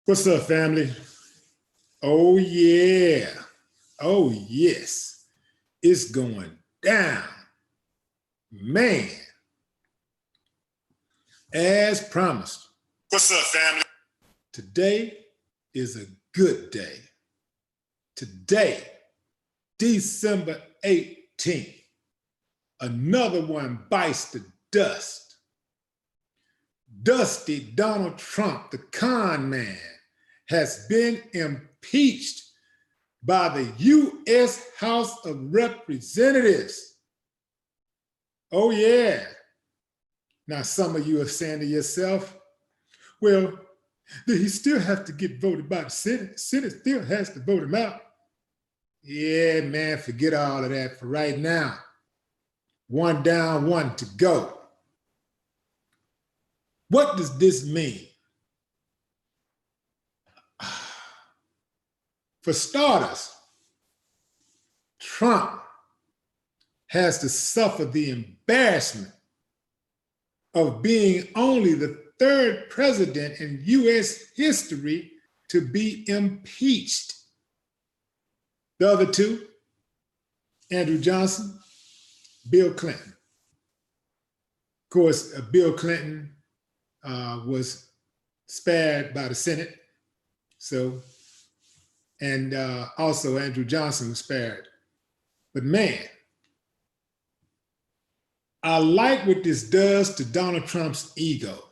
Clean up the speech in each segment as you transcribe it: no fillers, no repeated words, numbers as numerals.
What's up, family? Oh, yeah. Oh, yes. It's going down. Man. As promised. What's up, family? Today is a good day. Today, December 18th, another one bites the dust. Dusty Donald Trump, the con man, has been impeached by the U.S. House of Representatives. Oh, yeah. Now, some of you are saying to yourself, well, did he still have to get voted by the Senate? Senate still has to vote him out. Yeah, man, forget all of that for right now. One down, one to go. What does this mean? For starters, Trump has to suffer the embarrassment of being only the third president in U.S. history to be impeached. The other two, Andrew Johnson, Bill Clinton. Of course, Bill Clinton was spared by the Senate, and also Andrew Johnson was spared. But man, I like what this does to Donald Trump's ego,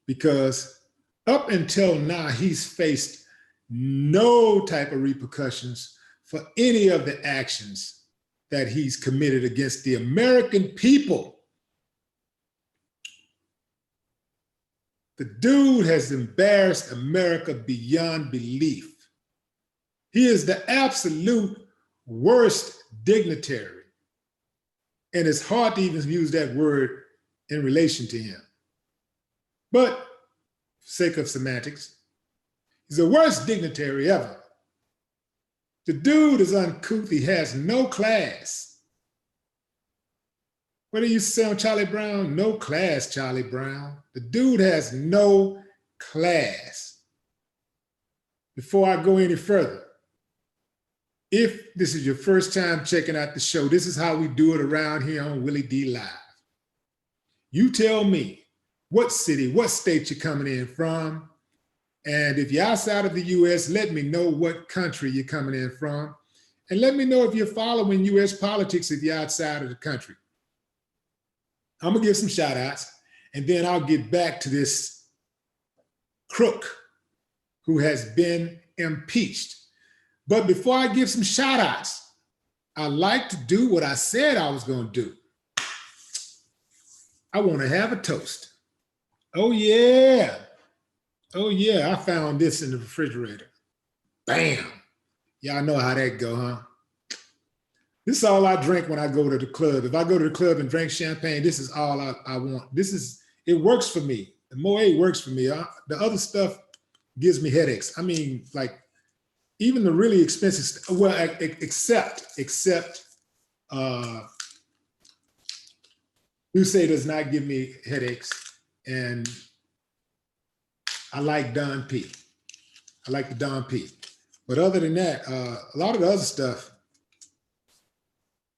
because up until now, he's faced no type of repercussions for any of the actions that he's committed against the American people. The dude has embarrassed America beyond belief. He is the absolute worst dignitary. And it's hard to even use that word in relation to him. But for sake of semantics, he's the worst dignitary ever. The dude is uncouth. He has no class. What do you say on Charlie Brown? No class, Charlie Brown. The dude has no class. Before I go any further, if this is your first time checking out the show, this is how we do it around here on Willie D Live. You tell me what city, what state you're coming in from. And if you're outside of the US, let me know what country you're coming in from. And let me know if you're following US politics if you're outside of the country. I'm gonna give some shout outs, and then I'll get back to this crook who has been impeached. But before I give some shout outs, I like to do what I said I was gonna do. I wanna have a toast. Oh yeah. Oh yeah, I found this in the refrigerator. Bam. Y'all know how that go, huh? This is all I drink when I go to the club. If I go to the club and drink champagne, this is all I want. It works for me. The Moet works for me. The other stuff gives me headaches. I mean, like, even the really expensive stuff, well, except Douce does not give me headaches. And I like Don P. I like the Don P. But other than that, a lot of the other stuff,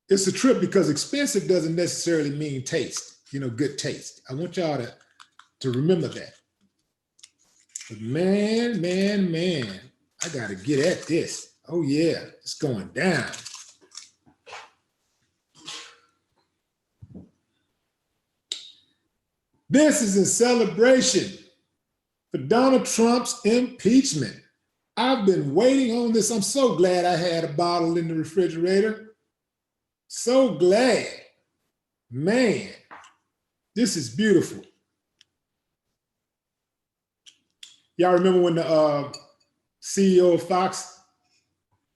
it's a trip, because expensive doesn't necessarily mean taste, good taste. I want y'all to remember that. But man, I gotta get at this. Oh yeah, it's going down. This is in celebration for Donald Trump's impeachment. I've been waiting on this. I'm so glad I had a bottle in the refrigerator. So glad. Man, this is beautiful. Y'all remember when the CEO of Fox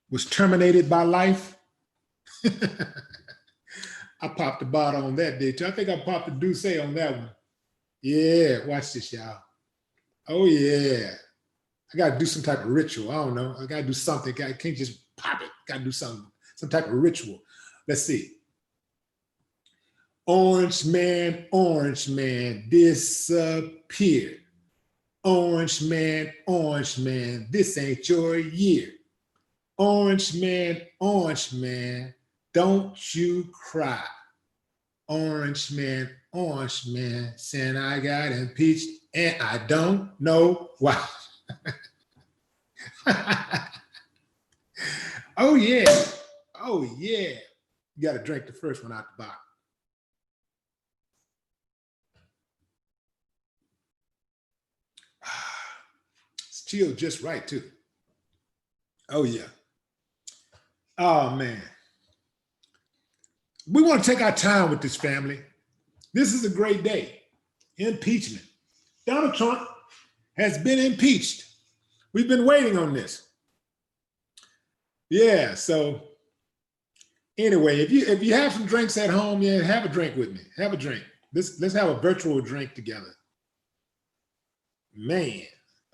was terminated by life? I popped the bottle on that day too. I think I popped the Douce on that one. Yeah, watch this, y'all. Oh yeah. I gotta do some type of ritual. I don't know. I gotta do something. I can't just pop it. Gotta do something, some type of ritual. Let's see. Orange man disappeared. Orange man, this ain't your year. Orange man, don't you cry. Orange man, saying I got impeached and I don't know why. Oh yeah, oh yeah. You got to drink the first one out the bottle. It's chilled just right too. Oh yeah. Oh man. We want to take our time with this, family. This is a great day. Impeachment. Donald Trump has been impeached. We've been waiting on this. Yeah, so anyway, if you have some drinks at home, yeah, have a drink with me. Have a drink. Let's have a virtual drink together. Man,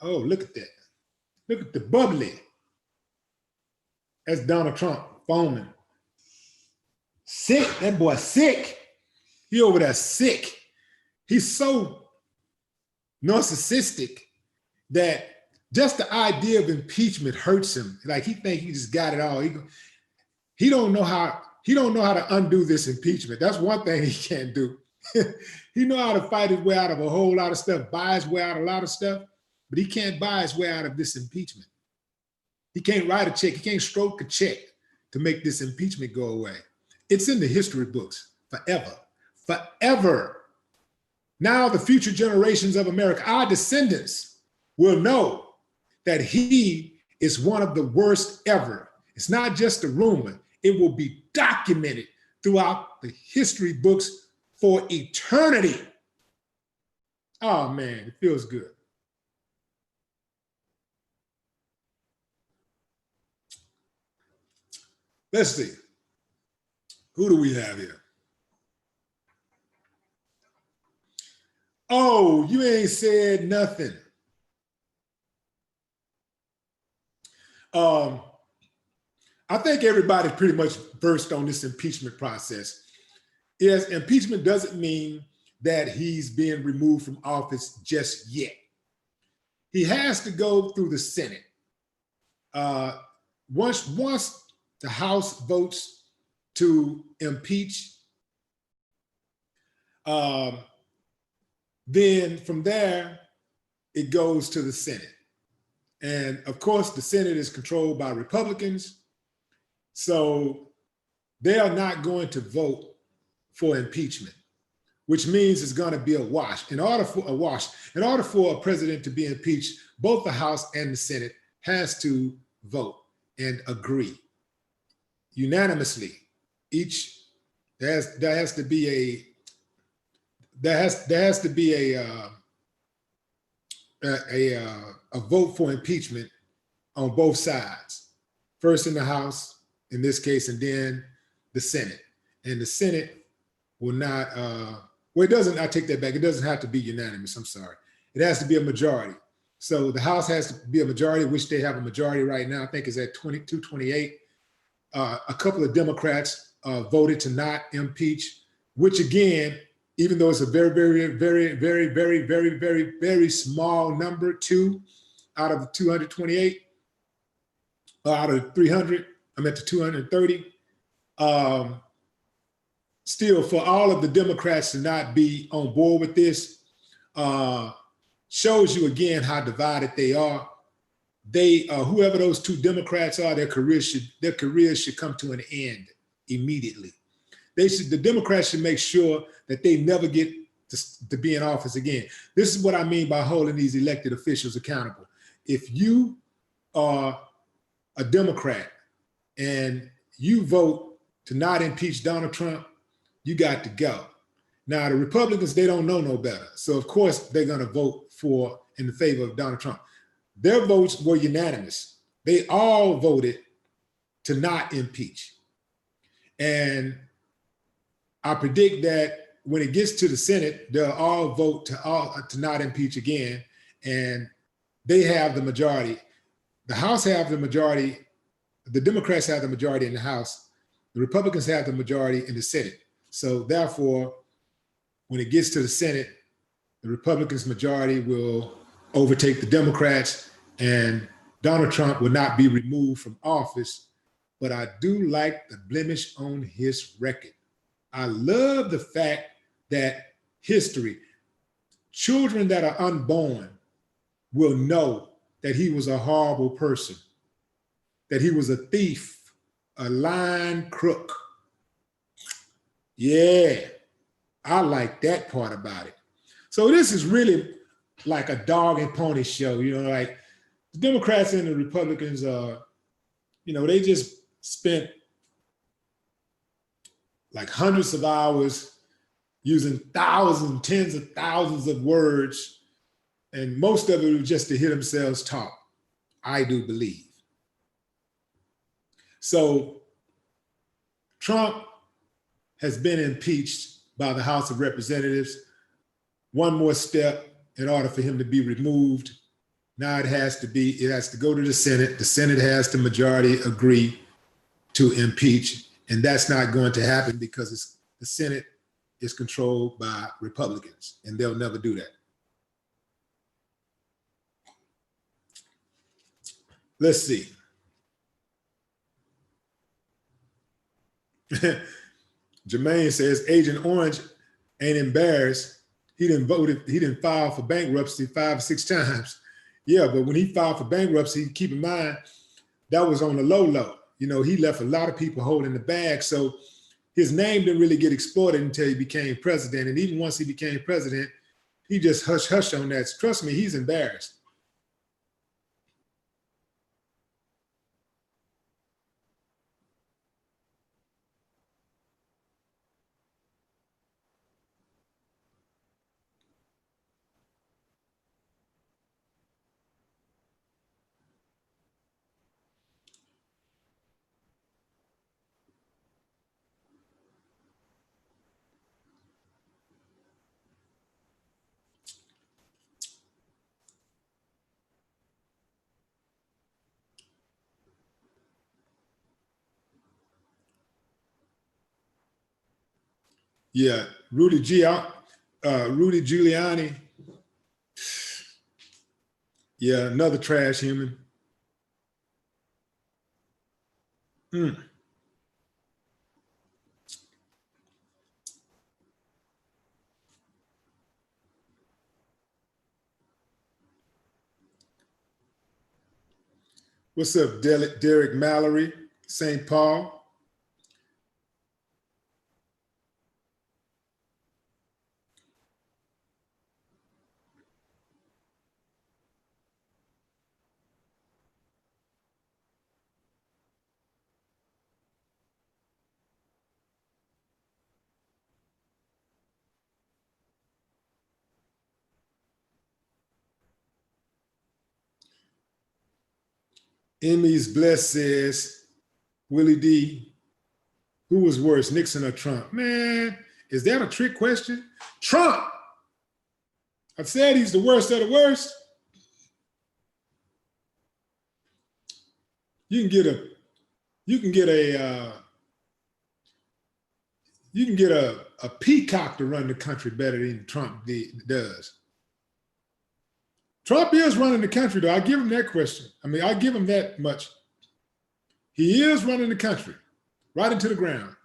oh, look at that. Look at the bubbly. That's Donald Trump foaming. Sick, that boy sick. He over there sick. He's so narcissistic that just the idea of impeachment hurts him. Like he think he just got it all. He don't know how to undo this impeachment. That's one thing he can't do. He know how to fight his way out of a whole lot of stuff, buy his way out of a lot of stuff, but he can't buy his way out of this impeachment. He can't write a check. He can't stroke a check to make this impeachment go away. It's in the history books forever, forever. Now the future generations of America, our descendants, will know that he is one of the worst ever. It's not just a rumor. It will be documented throughout the history books for eternity. Oh man, it feels good. Let's see. Who do we have here? Oh, you ain't said nothing. I think everybody's pretty much versed on this impeachment process. Yes, impeachment doesn't mean that he's being removed from office just yet. He has to go through the Senate. Once the House votes to impeach, then from there, it goes to the Senate. And of course, the Senate is controlled by Republicans. So they are not going to vote for impeachment, which means it's going to be a wash. In order for a president to be impeached, both the House and the Senate has to vote and agree unanimously. There has to be a vote for impeachment on both sides. First in the House, in this case, and then the Senate. And the Senate will not, well, it doesn't, I take that back. It doesn't have to be unanimous, I'm sorry. It has to be a majority. So the House has to be a majority, which they have a majority right now. I think it's at 228. A couple of Democrats voted to not impeach, which again, even though it's a very, very, very, very, very, very, very, very small number, 2 out of the 228, out of 300, I'm at the 230. Still, for all of the Democrats to not be on board with this, shows you again how divided they are. They, whoever those 2 Democrats are, their careers should come to an end immediately. The Democrats should make sure that they never get to be in office again. This is what I mean by holding these elected officials accountable. If you are a Democrat and you vote to not impeach Donald Trump, you got to go. Now, the Republicans, they don't know no better. So of course they're gonna vote in the favor of Donald Trump. Their votes were unanimous. They all voted to not impeach. And I predict that when it gets to the Senate, they'll all vote to not impeach again, and they have the majority. The House have the majority, the Democrats have the majority in the House, the Republicans have the majority in the Senate. So therefore, when it gets to the Senate, the Republicans' majority will overtake the Democrats, and Donald Trump will not be removed from office. But I do like the blemish on his record. I love the fact that history, children that are unborn will know that he was a horrible person, that he was a thief, a lying crook. Yeah, I like that part about it. So this is really like a dog and pony show, like the Democrats and the Republicans they just spent like hundreds of hours using thousands, tens of thousands of words, and most of it was just to hear themselves talk, I do believe. So Trump has been impeached by the House of Representatives. One more step in order for him to be removed. Now it has to go to the Senate. The Senate has to majority agree to impeach, and that's not going to happen because the Senate is controlled by Republicans, and they'll never do that. Let's see. Jermaine says Agent Orange ain't embarrassed. He didn't file for bankruptcy 5 or 6 times. Yeah, but when he filed for bankruptcy, keep in mind, that was on the low. He left a lot of people holding the bag. So his name didn't really get exploited until he became president. And even once he became president, he just hush on that. Trust me, he's embarrassed. Yeah, Rudy Giuliani. Yeah, another trash human. What's up, Derek Mallory, St. Paul? Emmy's Bless says, Willie D, who was worse, Nixon or Trump? Man, is that a trick question? Trump! I've said he's the worst of the worst. You can get a peacock to run the country better than Trump does. Trump is running the country, though. I give him that question. I give him that much. He is running the country right into the ground.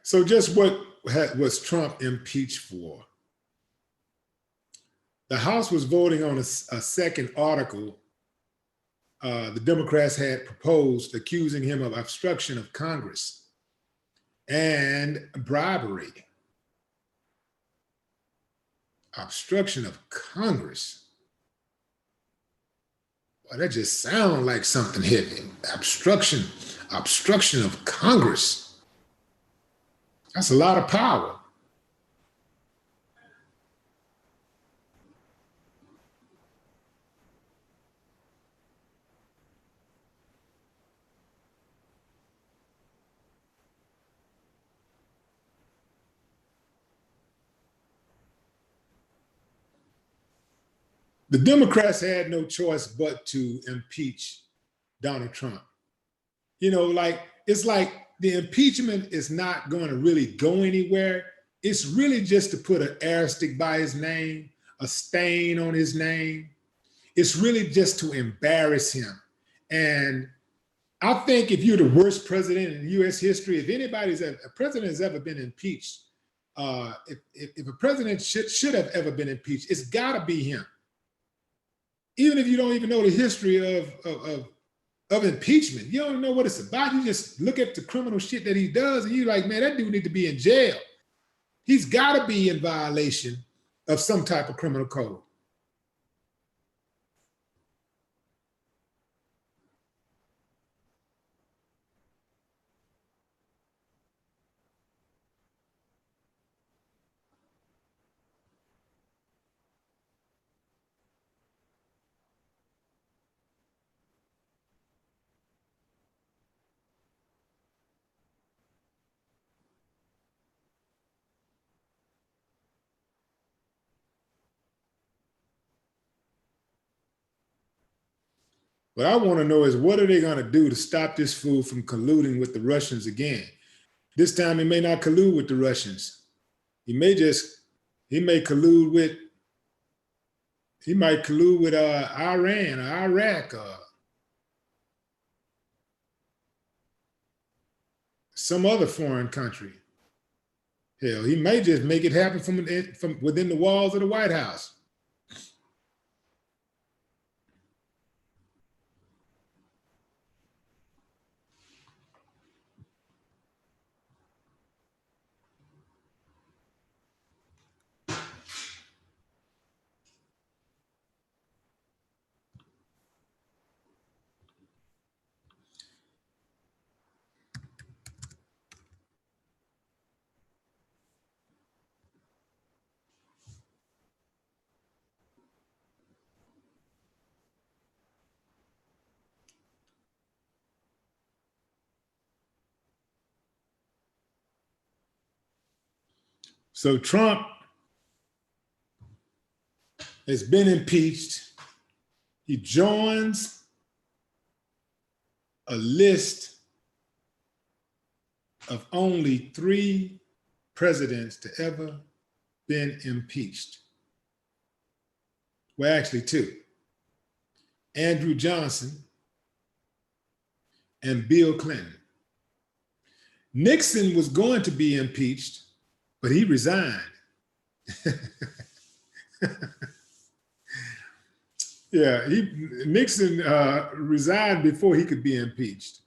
So just what was Trump impeached for? The House was voting on a second article the Democrats had proposed accusing him of obstruction of Congress and bribery. Obstruction of Congress. Well, that just sounds like something heavy. Obstruction of Congress. That's a lot of power. the Democrats had no choice but to impeach Donald Trump. You know, like, it's like the impeachment is not going to really go anywhere. It's really just to put an asterisk by his name, a stain on his name. It's really just to embarrass him. And I think if you're the worst president in US history, if a president has ever been impeached, if a president should have ever been impeached, it's gotta be him. Even if you don't even know the history of impeachment, you don't know what it's about. You just look at the criminal shit that he does and you're like, man, that dude need to be in jail. He's gotta be in violation of some type of criminal code. What I want to know is, what are they going to do to stop this fool from colluding with the Russians again? This time he may not collude with the Russians. He might collude with Iran or Iraq or some other foreign country. Hell, he may just make it happen from within the walls of the White House. So Trump has been impeached. He joins a list of only 3 presidents to ever been impeached. Well, actually 2. Andrew Johnson and Bill Clinton. Nixon was going to be impeached, but he resigned. Yeah, Nixon resigned before he could be impeached.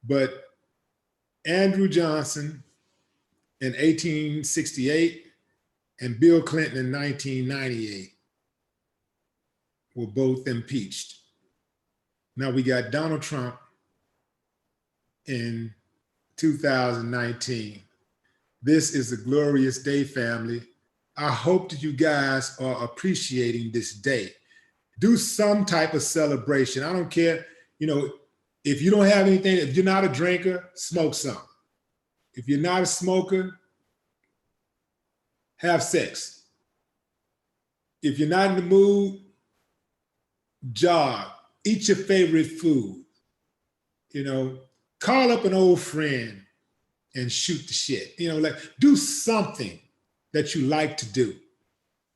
But Andrew Johnson in 1868 and Bill Clinton in 1998 were both impeached. Now we got Donald Trump in 2019. This is a glorious day, family. I hope that you guys are appreciating this day. Do some type of celebration. I don't care, you know, if you don't have anything, if you're not a drinker, smoke some. If you're not a smoker, have sex. If you're not in the mood, jog, eat your favorite food. You know, call up an old friend and shoot the shit. You know, like, do something that you like to do.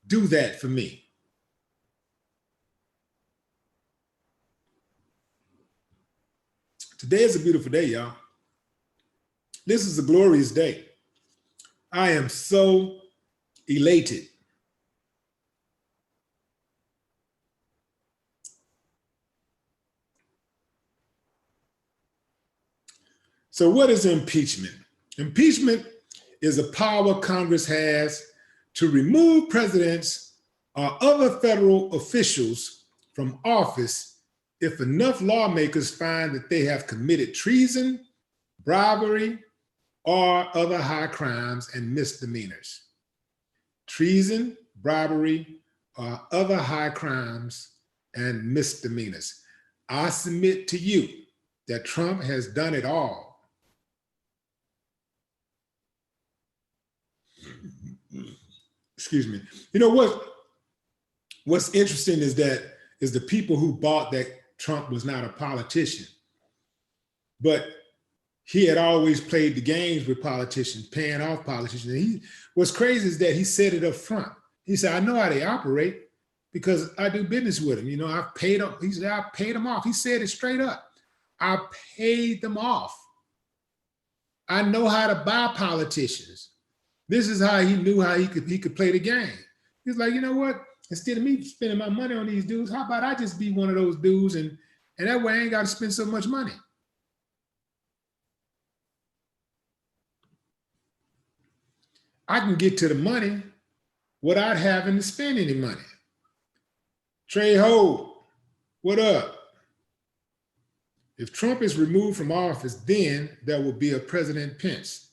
Do that for me. Today is a beautiful day, y'all. This is a glorious day. I am so elated. So what is impeachment? Impeachment is a power Congress has to remove presidents or other federal officials from office if enough lawmakers find that they have committed treason, bribery, or other high crimes and misdemeanors. Treason, bribery, or other high crimes and misdemeanors. I submit to you that Trump has done it all. Excuse me. You know what? what's interesting is the people who bought that Trump was not a politician, but he had always played the games with politicians, paying off politicians. And what's crazy is that he said it up front. He said, I know how they operate because I do business with them. You know, I've paid them. He said, I paid them off. He said it straight up. I paid them off. I know how to buy politicians. This is how he knew how he could play the game. He's like, you know what? Instead of me spending my money on these dudes, how about I just be one of those dudes and that way I ain't got to spend so much money. I can get to the money without having to spend any money. Trey Ho, what up? If Trump is removed from office, then there will be a President Pence.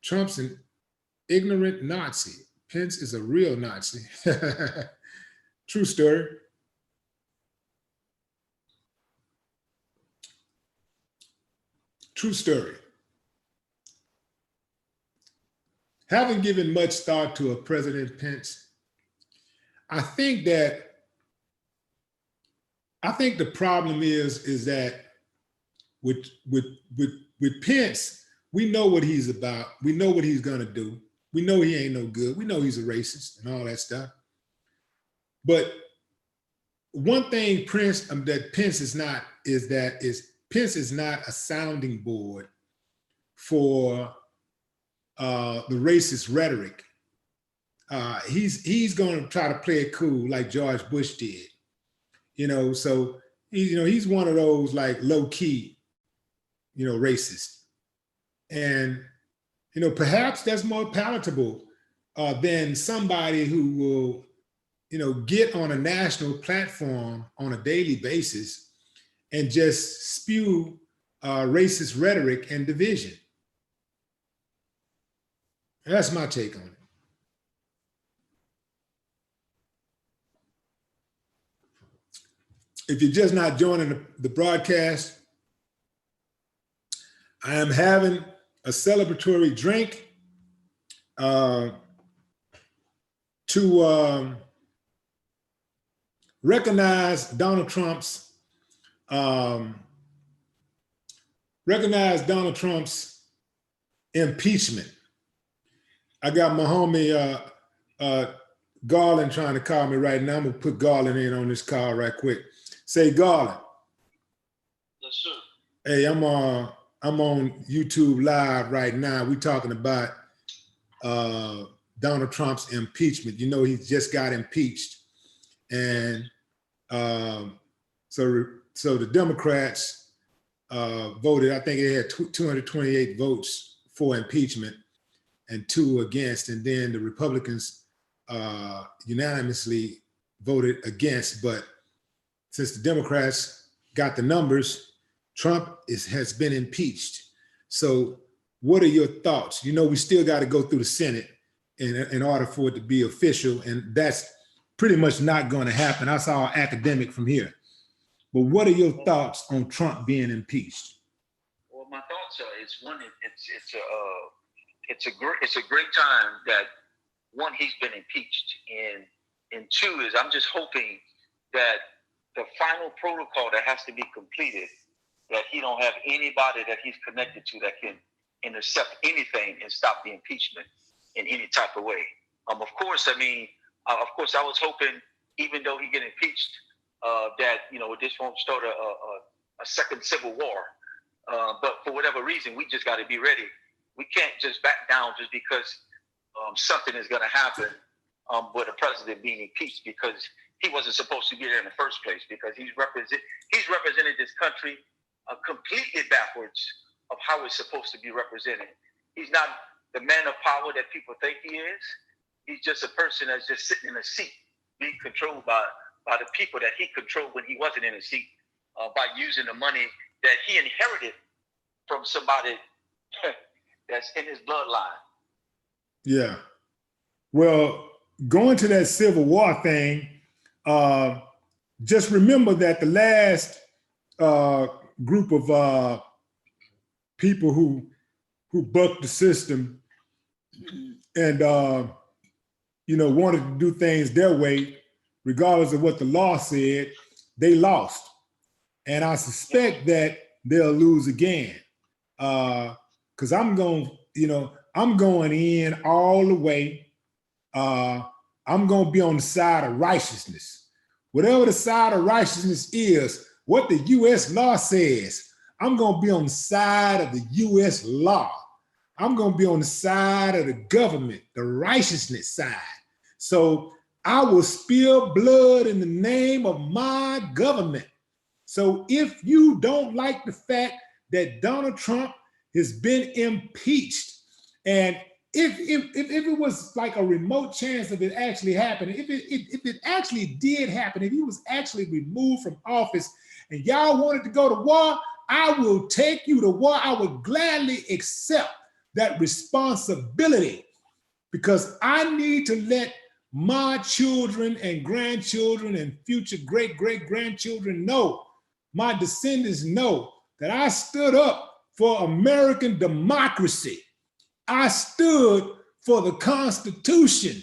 Trump's an ignorant Nazi. Pence is a real Nazi. True story. True story. Haven't given much thought to a President Pence. I think the problem is that with Pence, we know what he's about. We know what he's gonna do. We know he ain't no good. We know he's a racist and all that stuff. But one thing that Pence is not Pence is not a sounding board for the racist rhetoric. He's going to try to play it cool like George Bush did, you know. So he's one of those like low key, racist, and perhaps that's more palatable than somebody who will, get on a national platform on a daily basis and just spew racist rhetoric and division. That's my take on it. If you're just not joining the broadcast, I am having a celebratory drink to recognize Donald Trump's impeachment. I got my homie Garland trying to call me right now. I'm gonna put Garland in on this call right quick. Say, Garland. Yes, sir. Hey, I'm on YouTube Live right now. We're talking about Donald Trump's impeachment. He just got impeached, and so the Democrats voted. I think they had 228 votes for impeachment and 2 against, and then the Republicans unanimously voted against. But since the Democrats got the numbers, Trump has been impeached. So what are your thoughts? We still got to go through the Senate in order for it to be official, and that's pretty much not going to happen. That's all academic from here. But what are your thoughts on Trump being impeached? Well, my thoughts are: it's a great time that, one, he's been impeached, and 2 is I'm just hoping that the final protocol that has to be completed, that he don't have anybody that he's connected to that can intercept anything and stop the impeachment in any type of way. Of course, I was hoping, even though he get impeached, that this won't start a second civil war. But for whatever reason, we just got to be ready. We can't just back down just because something is going to happen with a president being impeached, because he wasn't supposed to be there in the first place, because he's represented this country completely backwards of how it's supposed to be represented. He's not the man of power that people think he is. He's just a person that's just sitting in a seat, being controlled by the people that he controlled when he wasn't in a seat, by using the money that he inherited from somebody that's in his bloodline. Yeah. Well, going to that Civil War thing, just remember that the last group of people who bucked the system and wanted to do things their way regardless of what the law said, they lost. And I suspect that they'll lose again. Because I'm going in all the way. I'm going to be on the side of righteousness. Whatever the side of righteousness is, what the U.S. law says, I'm going to be on the side of the U.S. law. I'm going to be on the side of the government, the righteousness side. So I will spill blood in the name of my government. So if you don't like the fact that Donald Trump has been impeached, and if it was like a remote chance of it actually happening, if it actually did happen, if he was actually removed from office and y'all wanted to go to war, I will take you to war. I would gladly accept that responsibility, because I need to let my children and grandchildren and future great-great-grandchildren know, my descendants know, that I stood up for American democracy. I stood for the Constitution,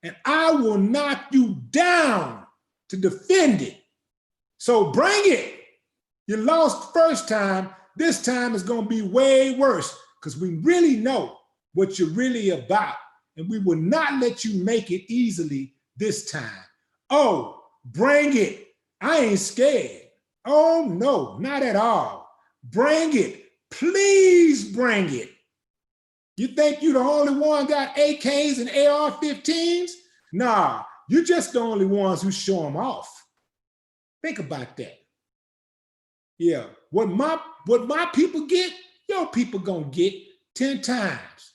and I will knock you down to defend it. So bring it. You lost the first time. This time is going to be way worse, because we really know what you're really about, and we will not let you make it easily this time. Oh, bring it. I ain't scared. Oh, no, not at all. Bring it. Please bring it. You think you're the only one got AKs and AR-15s? Nah, you're just the only ones who show them off. Think about that. Yeah, what my people get, your people gonna get 10 times.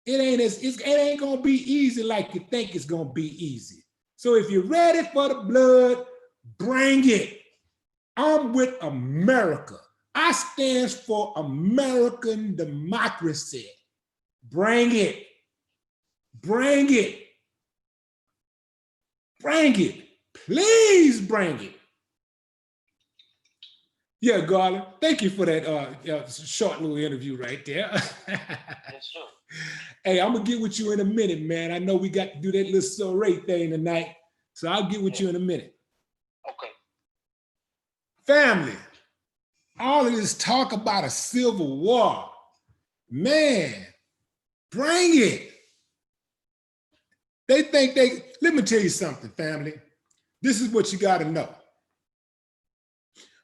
It ain't gonna be easy like you think it's gonna be easy. So if you're ready for the blood, bring it. I'm with America. I stand for American democracy. Bring it. Bring it. Bring it. Please bring it. Yeah, Garland, thank you for that short little interview right there. Yes, sir. Hey, I'm gonna get with you in a minute, man. I know we got to do that little soiree thing tonight, so I'll get with you in a minute. Okay. Family, all of this talk about a civil war, man, bring it. Let me tell you something, family. This is what you gotta know.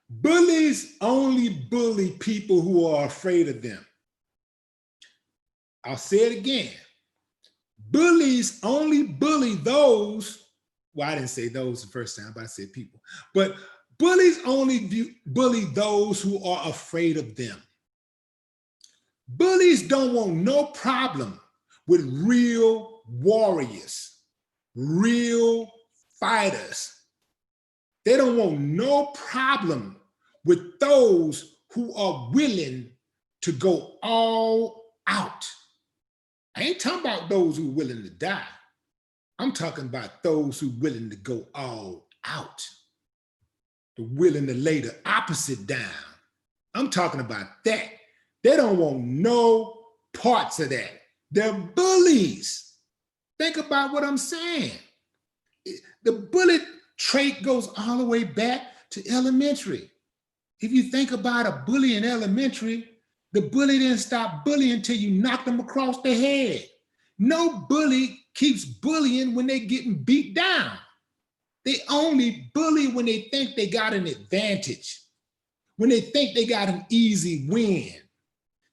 Bullies only bully people who are afraid of them. I'll say it again. Bullies only bully those, well, I didn't say those the first time, but I said people. But bullies only bully those who are afraid of them. Bullies don't want no problem with real warriors, real fighters. They don't want no problem with those who are willing to go all out. I ain't talking about those who are willing to die. I'm talking about those who are willing to go all out. They're willing to lay the opposite down. I'm talking about that. They don't want no parts of that. They're bullies. Think about what I'm saying. The bully trait goes all the way back to elementary. If you think about a bully in elementary, the bully didn't stop bullying until you knocked them across the head. No bully keeps bullying when they're getting beat down. They only bully when they think they got an advantage, when they think they got an easy win.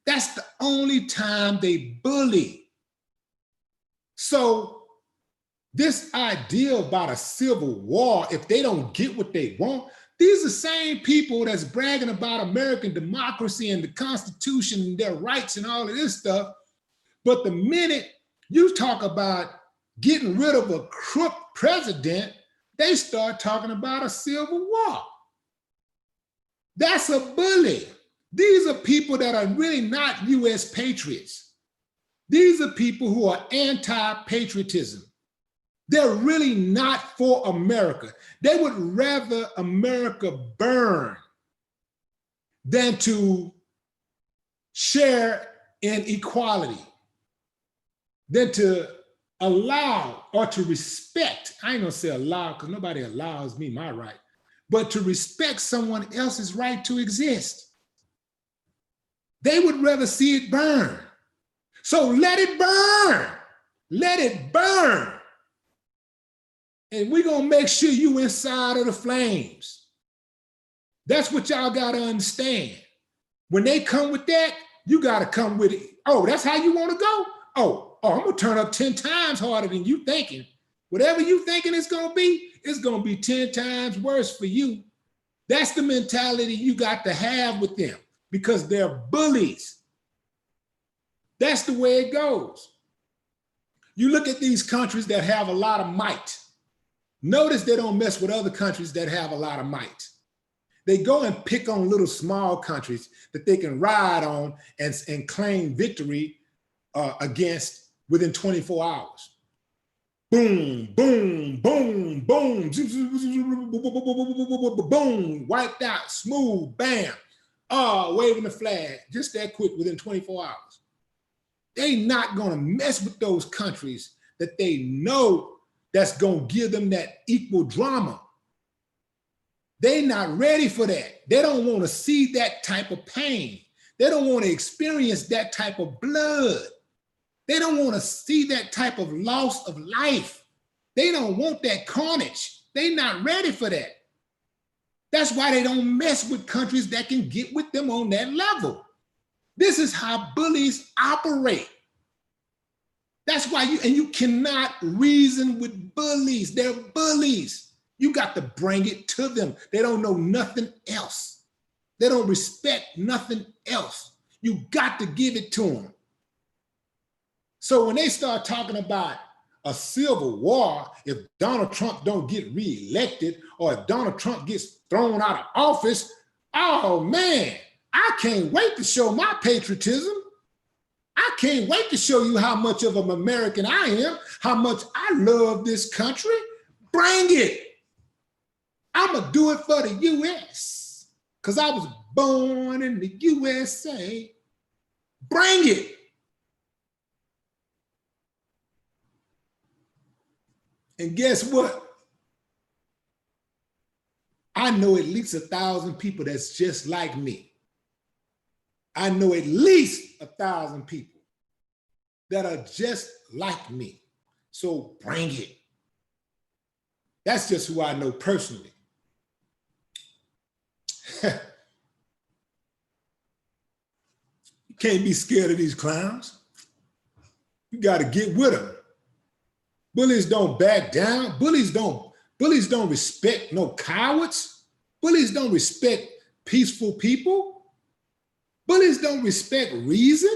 That's the only time they bully. So this idea about a civil war, if they don't get what they want, these are the same people that's bragging about American democracy and the Constitution and their rights and all of this stuff. But the minute you talk about getting rid of a crook president, they start talking about a civil war. That's a bully. These are people that are really not US patriots. These are people who are anti-patriotism. They're really not for America. They would rather America burn than to share in equality, than to allow or to respect, I ain't gonna say allow because nobody allows me my right, but to respect someone else's right to exist. They would rather see it burn. So let it burn. Let it burn. And we're gonna make sure you inside of the flames. That's what y'all gotta understand. When they come with that, you gotta come with it. Oh, that's how you wanna go? Oh, I'm gonna turn up 10 times harder than you thinking. Whatever you thinking it's gonna be 10 times worse for you. That's the mentality you got to have with them because they're bullies. That's the way it goes. You look at these countries that have a lot of might. Notice they don't mess with other countries that have a lot of might. They go and pick on little small countries that they can ride on and claim victory against within 24 hours. Boom, boom, boom, boom, boom, wiped out, smooth, bam. Waving the flag, just that quick within 24 hours. They not gonna mess with those countries that they know that's gonna give them that equal drama. They not ready for that. They don't wanna see that type of pain. They don't wanna experience that type of blood. They don't wanna see that type of loss of life. They don't want that carnage. They not ready for that. That's why they don't mess with countries that can get with them on that level. This is how bullies operate. That's why you cannot reason with bullies. They're bullies. You got to bring it to them. They don't know nothing else. They don't respect nothing else. You got to give it to them. So when they start talking about a civil war, if Donald Trump don't get reelected or if Donald Trump gets thrown out of office, oh man, I can't wait to show my patriotism. I can't wait to show you how much of an American I am, how much I love this country. Bring it. I'm gonna do it for the US because I was born in the USA. Bring it. And guess what? I know at least 1,000 people that's just like me. I know at least 1,000 people that are just like me. So bring it. That's just who I know personally. You can't be scared of these clowns. You got to get with them. Bullies don't back down. Bullies don't respect no cowards. Bullies don't respect peaceful people. Bullies don't respect reason.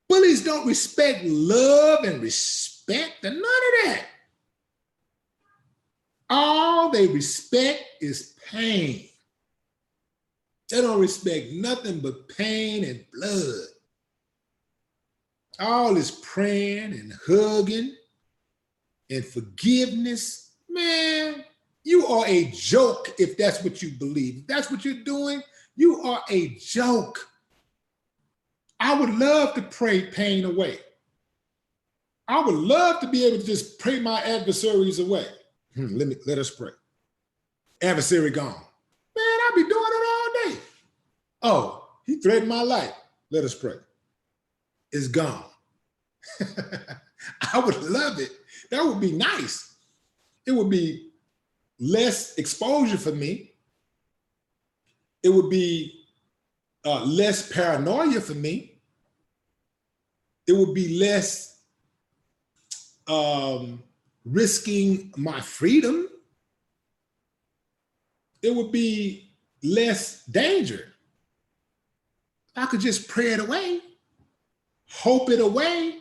Bullies don't respect love and respect and none of that. All they respect is pain. They don't respect nothing but pain and blood. All this praying and hugging and forgiveness. Man, you are a joke if that's what you believe. If that's what you're doing, you are a joke. I would love to pray pain away. I would love to be able to just pray my adversaries away. Let us pray. Adversary gone. Man, I'll be doing it all day. Oh, he threatened my life. Let us pray. It's gone. I would love it. That would be nice. It would be less exposure for me. It would be less paranoia for me. It would be less risking my freedom. It would be less danger. I could just pray it away, hope it away.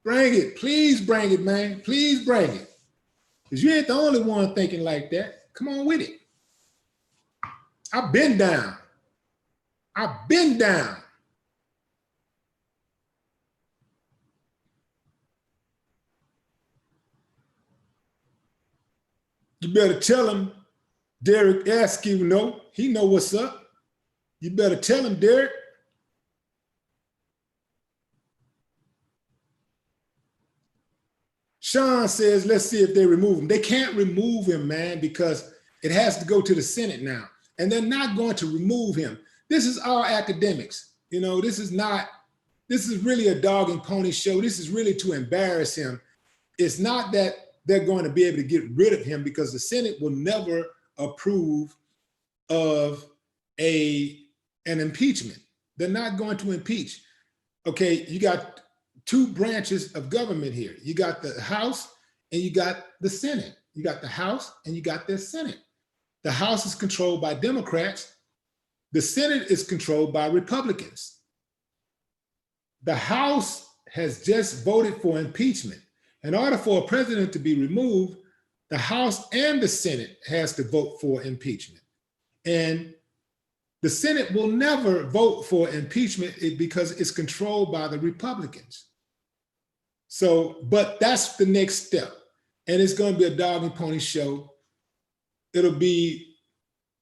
Bring it, please bring it, man. Please bring it. Because you ain't the only one thinking like that. Come on with it. I've been down. I've been down. You better tell him, Derek Askew, he know what's up. You better tell him, Derek. Sean says, let's see if they remove him. They can't remove him, man, because it has to go to the Senate now. And they're not going to remove him. This is all academics. You know, this is really a dog and pony show. This is really to embarrass him. It's not that they're going to be able to get rid of him, because the Senate will never approve of an impeachment. They're not going to impeach. Okay, you got two branches of government here. You got the House and you got the Senate. You got the House and you got the Senate. The House is controlled by Democrats. The Senate is controlled by Republicans. The House has just voted for impeachment. In order for a president to be removed, the House and the Senate has to vote for impeachment. And the Senate will never vote for impeachment because it's controlled by the Republicans. So, but that's the next step. And it's going to be a dog and pony show. It'll be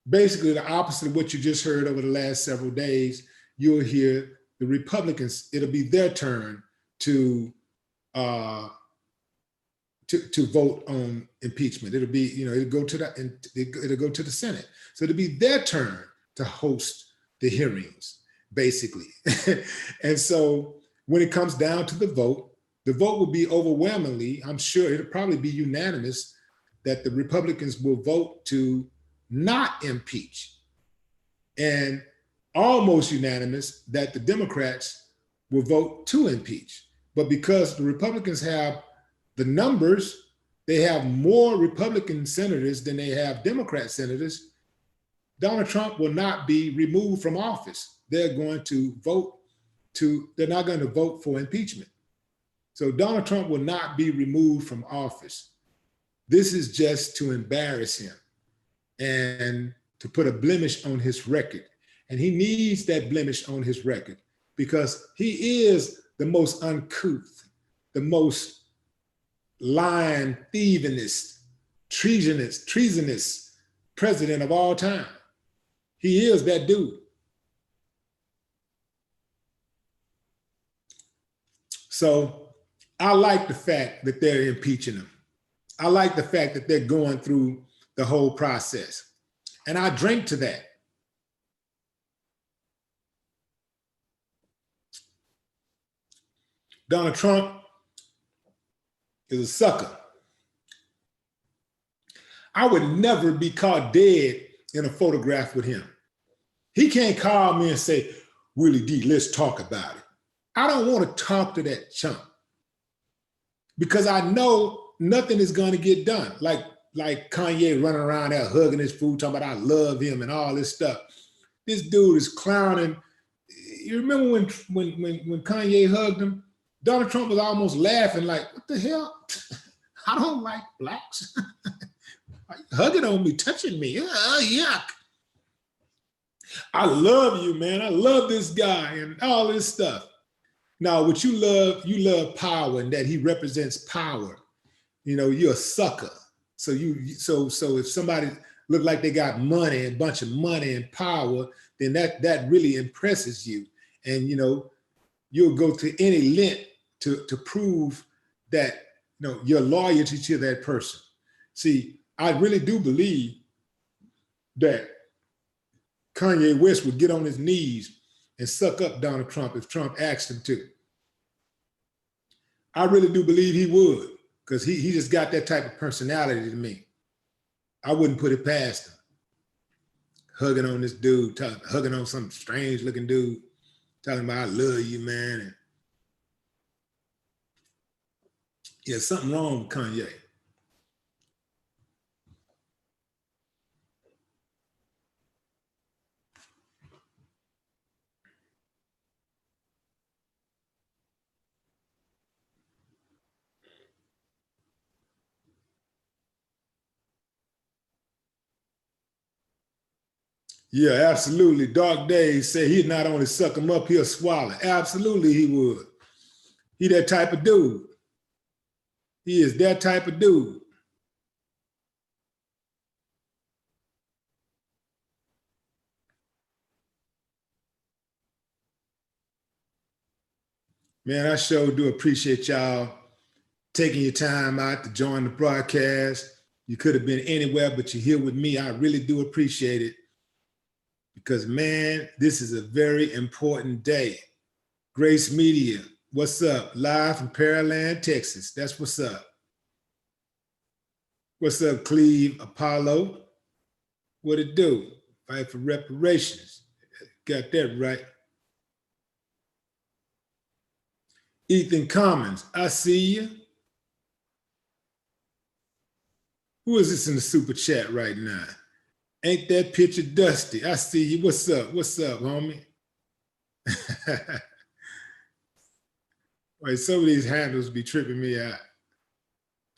basically the opposite of what you just heard over the last several days. You'll hear the Republicans, it'll be their turn to vote on impeachment. It'll be, you know, it'll go to the Senate. So it'll be their turn to host the hearings, basically. And so when it comes down to the vote will be overwhelmingly, I'm sure it'll probably be unanimous, that the Republicans will vote to not impeach, and almost unanimous that the Democrats will vote to impeach. But because the Republicans have the numbers, they have more Republican senators than they have Democrat senators, Donald Trump will not be removed from office. They're not going to vote for impeachment. So Donald Trump will not be removed from office. This is just to embarrass him and to put a blemish on his record. And he needs that blemish on his record because he is the most uncouth, the most lying, thievingest, treasonous president of all time. He is that dude. So I like the fact that they're impeaching him. I like the fact that they're going through the whole process. And I drink to that. Donald Trump is a sucker. I would never be caught dead in a photograph with him. He can't call me and say, Willie D, let's talk about it. I don't want to talk to that chump because I know nothing is going to get done. Like Kanye running around there hugging his food, talking about I love him and all this stuff. This dude is clowning. You remember when Kanye hugged him? Donald Trump was almost laughing like, what the hell? I don't like blacks. Hugging on me, touching me, yuck. I love you, man. I love this guy and all this stuff. Now, what you love power, and that he represents power. You know, you're a sucker. So if somebody look like they got money, a bunch of money and power, then that really impresses you. And, you know, you'll go to any length to prove that, you know, your loyalty to that person. See, I really do believe that Kanye West would get on his knees and suck up Donald Trump if Trump asked him to. I really do believe he would, because he just got that type of personality to me. I wouldn't put it past him. Hugging on this dude, hugging on some strange looking dude, talking about I love you, man. And yeah, something wrong with Kanye. Yeah, absolutely. Dark Days say he'd not only suck him up, he'll swallow. Absolutely, he would. He that type of dude. He is that type of dude. Man, I sure do appreciate y'all taking your time out to join the broadcast. You could have been anywhere, but you're here with me. I really do appreciate it because, man, this is a very important day. Grace Media, what's up? Live from Pearland, Texas. That's what's up. What's up, Cleve Apollo? What it do? Fight for reparations. Got that right. Ethan Commons, I see you. Who is this in the super chat right now? Ain't that picture dusty? I see you. What's up? What's up, homie? Wait, some of these handles be tripping me out.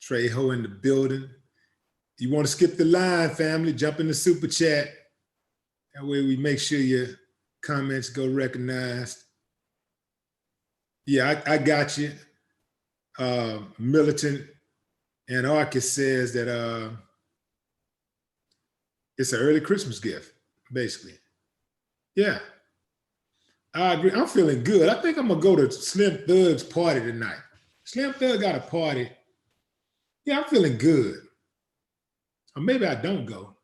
Trey Ho in the building. You want to skip the line, family? Jump in the super chat. That way we make sure your comments go recognized. Yeah, I got you. Militant Anarchist says that it's an early Christmas gift, basically. Yeah, I agree. I'm feeling good. I think I'm gonna go to Slim Thug's party tonight. Slim Thug got a party. Yeah, I'm feeling good. Or maybe I don't go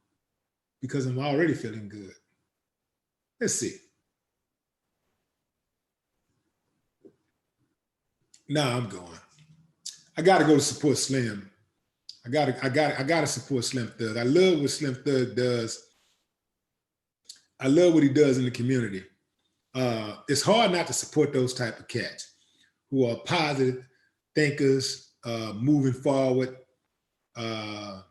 because I'm already feeling good. Let's see. Nah, I'm going. I gotta go to support Slim. I gotta support Slim Thug. I love what Slim Thug does. I love what he does in the community. It's hard not to support those type of cats who are positive thinkers, moving forward. I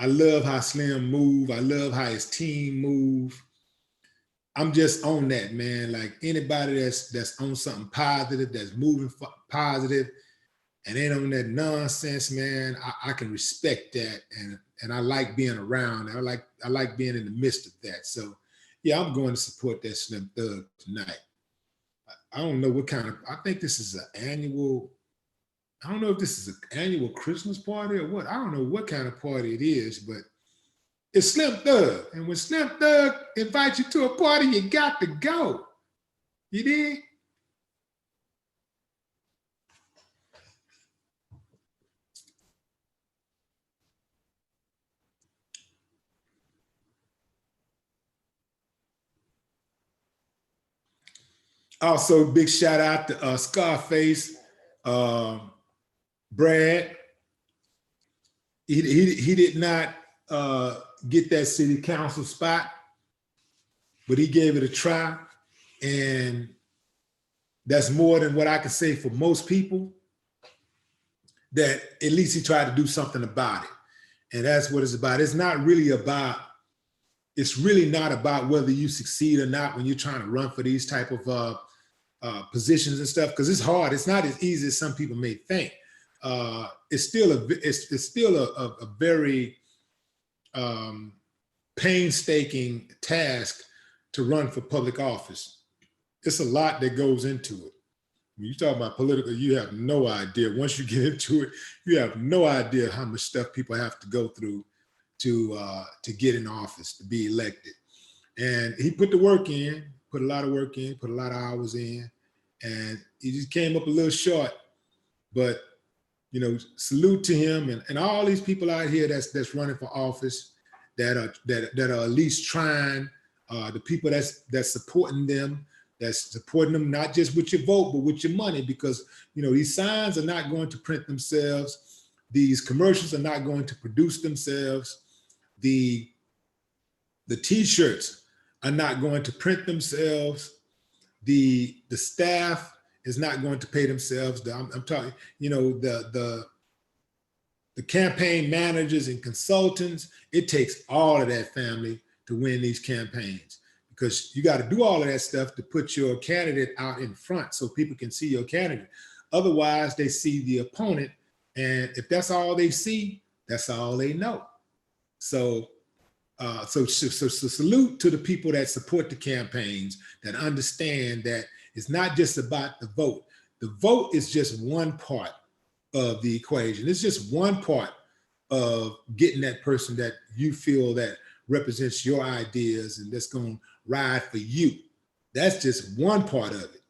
love how Slim move. I love how his team move. I'm just on that, man. Like anybody that's on something positive, that's moving positive, and ain't on that nonsense, man. I can respect that, and I like being around. I like being in the midst of that. So, yeah, I'm going to support that Slim Thug tonight. I don't know what kind of. I think this is an annual. I don't know if this is an annual Christmas party or what. I don't know what kind of party it is, but it's Slim Thug. And when Slim Thug invites you to a party, you got to go. You did? Also, big shout out to Scarface, Brad. He did not get that city council spot, but he gave it a try. And that's more than what I can say for most people, that at least he tried to do something about it. And that's what it's about. It's really not about whether you succeed or not when you're trying to run for these type of positions and stuff, because it's hard. It's not as easy as some people may think. It's still a very painstaking task to run for public office. It's a lot that goes into it. When you talk about political, you have no idea. Once you get into it, you have no idea how much stuff people have to go through to get in office, to be elected. And he put the work in, put a lot of work in, put a lot of hours in, and he just came up a little short. But you know, salute to him and all these people out here that's running for office, that are at least trying. The people that's supporting them, not just with your vote, but with your money, because you know these signs are not going to print themselves. These commercials are not going to produce themselves. The T-shirts are not going to print themselves. The staff is not going to pay themselves. I'm talking, you know, the campaign managers and consultants. It takes all of that, family, to win these campaigns, because you got to do all of that stuff to put your candidate out in front so people can see your candidate. Otherwise, they see the opponent, and if that's all they see, that's all they know. So salute to the people that support the campaigns, that understand that it's not just about the vote. The vote is just one part of the equation. It's just one part of getting that person that you feel that represents your ideas and that's going to ride for you. That's just one part of it.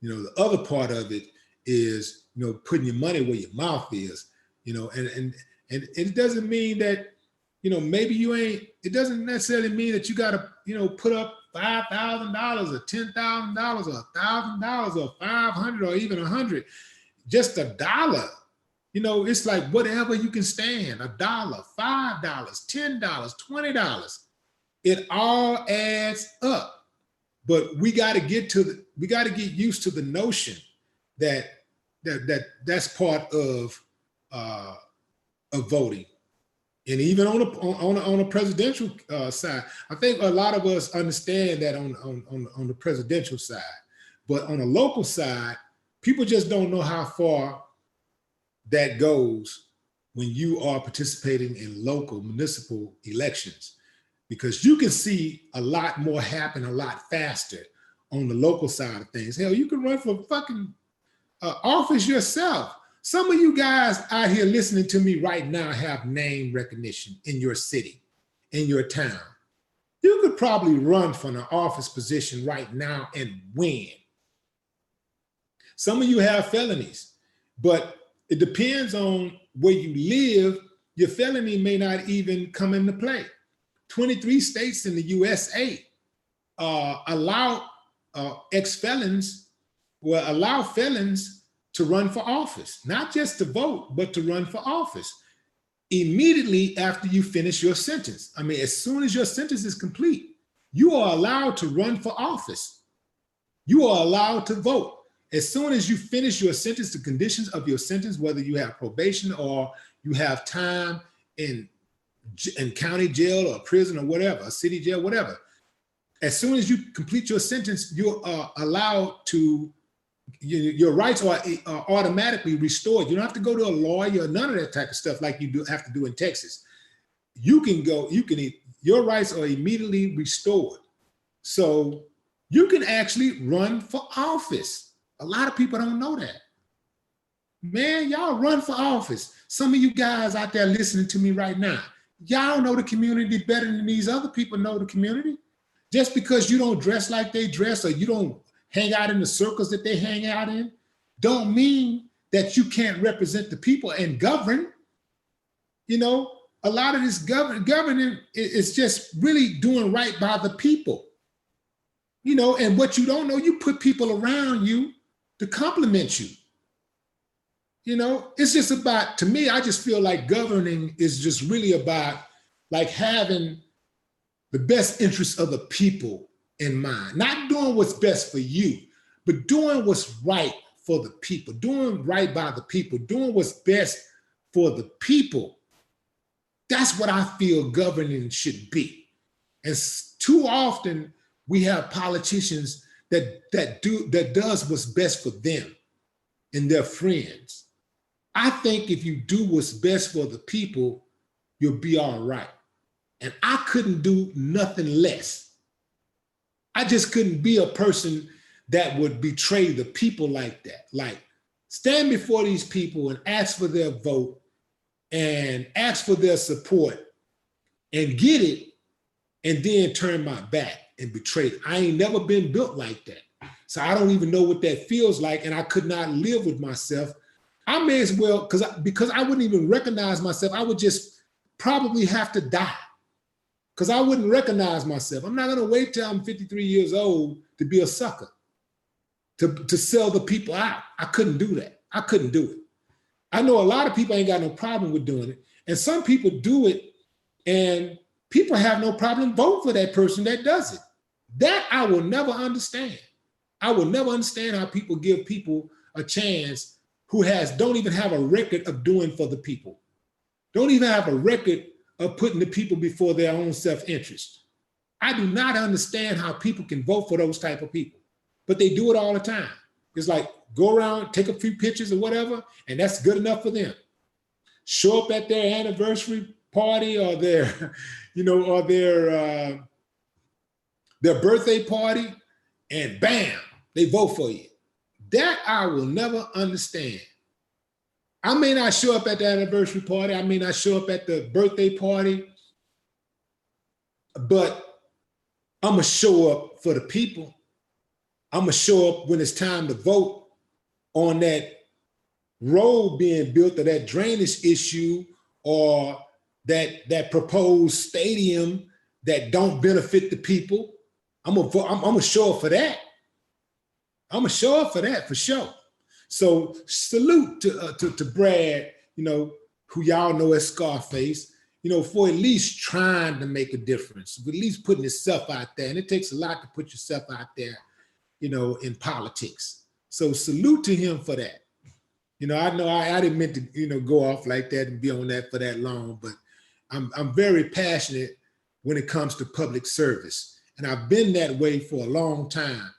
You know, the other part of it is, putting your money where your mouth is, and it doesn't mean that, maybe you ain't, it doesn't necessarily mean that you got to, put up $5,000 or $10,000 or $1,000 or 500 or even 100, just $1. It's like whatever you can stand, $1, $5, $10, $20, it all adds up. But we got to get used to the notion that's part of voting. And even on a presidential side, I think a lot of us understand that on the presidential side, but on a local side, people just don't know how far that goes when you are participating in local municipal elections, because you can see a lot more happen a lot faster on the local side of things. Hell, you can run for fucking office yourself. Some of you guys out here listening to me right now have name recognition in your city, in your town. You could probably run for an office position right now and win. Some of you have felonies, but it depends on where you live. Your felony may not even come into play. 23 states in the USA allow ex-felons, allow felons to run for office, not just to vote, but to run for office immediately after you finish your sentence. I mean, as soon as your sentence is complete, you are allowed to run for office. You are allowed to vote. As soon as you finish your sentence, the conditions of your sentence, whether you have probation or you have time in county jail or prison or whatever, a city jail, whatever, as soon as you complete your sentence, you're allowed to, your rights are automatically restored. You don't have to go to a lawyer, none of that type of stuff like you have to do in Texas. You can go, your rights are immediately restored. So you can actually run for office. A lot of people don't know that. Man, y'all run for office. Some of you guys out there listening to me right now, y'all know the community better than these other people know the community. Just because you don't dress like they dress or you don't hang out in the circles that they hang out in, don't mean that you can't represent the people and govern. A lot of this governing is just really doing right by the people. And what you don't know, you put people around you to compliment you. It's just about, to me, I just feel like governing is just really about like having the best interests of the people in mind, not doing what's best for you, but doing what's right for the people, doing right by the people, doing what's best for the people. That's what I feel governing should be. And too often we have politicians that does what's best for them and their friends. I think if you do what's best for the people, you'll be all right. And I couldn't do nothing less. I just couldn't be a person that would betray the people like that. Like, stand before these people and ask for their vote and ask for their support and get it, and then turn my back and betray it. I ain't never been built like that. So I don't even know what that feels like, and I could not live with myself. I may as well, because I wouldn't even recognize myself. I would just probably have to die, because I wouldn't recognize myself. I'm not gonna wait till I'm 53 years old to be a sucker, to sell the people out. I couldn't do that. I couldn't do it. I know a lot of people ain't got no problem with doing it. And some people do it and people have no problem voting for that person that does it. That I will never understand. I will never understand how people give people a chance who don't even have a record of doing for the people. Don't even have a record of putting the people before their own self-interest. I do not understand how people can vote for those type of people, but they do it all the time. It's like, go around, take a few pictures or whatever, and that's good enough for them. Show up at their anniversary party or their, their birthday party, and bam, they vote for you. That I will never understand. I may not show up at the anniversary party. I may not show up at the birthday party, but I'm gonna show up for the people. I'm gonna show up when it's time to vote. on that road being built, or that drainage issue, or that proposed stadium that don't benefit the people. I'm gonna show up for that. I'm gonna show up for that for sure. So salute to Brad, you know, who y'all know as Scarface, you know, for at least trying to make a difference, at least putting himself out there. And it takes a lot to put yourself out there, you know, in politics. So salute to him for that. You know I didn't mean to, you know, go off like that and be on that for that long, but I'm very passionate when it comes to public service. And I've been that way for a long time.